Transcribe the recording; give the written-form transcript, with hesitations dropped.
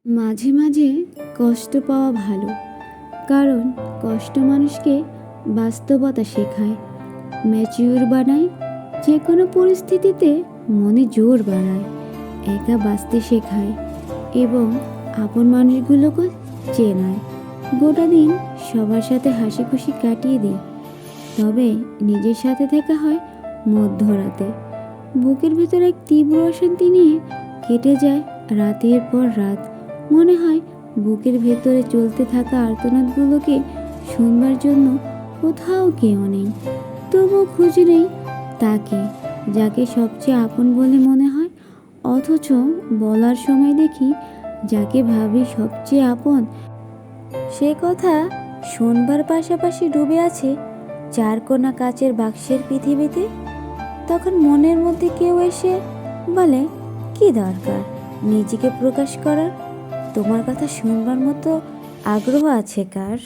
মাঝে মাঝে কষ্ট পাওয়া ভালো, কারণ কষ্ট মানুষকে বাস্তবতা শেখায়, ম্যাচিউর বানায়, যে কোনো পরিস্থিতিতে মনে জোর বাড়ায়, একা বাঁচতে শেখায় এবং আপন মানুষগুলোকে চেনায়। গোটা দিন সবার সাথে হাসি খুশি কাটিয়ে দিই, তবে নিজের সাথে দেখা হয় মধ্যরাতে। বুকের ভেতর এক তীব্র অশান্তি নিয়ে কেটে যায় রাতের পর রাত। মনে হয় বুকের ভেতরে চলতে থাকা আর্তনাদগুলোকে শুনবার জন্য কোথাও কেউ নেই। তবুও খুঁজ নেই তাকে, যাকে সবচেয়ে আপন বলে মনে হয়, অথচ বলার সময় দেখি যাকে ভাবি সবচেয়ে আপন, সে কথা শোনবার পাশাপাশি ডুবে আছে চারকোনা কাচের বাক্সের পৃথিবীতে। তখন মনের মধ্যে কেউ এসে বলে, কি দরকার নিজেকে প্রকাশ করার? তোমার কথা শুনবার মতো আগ্রহ আছে কার?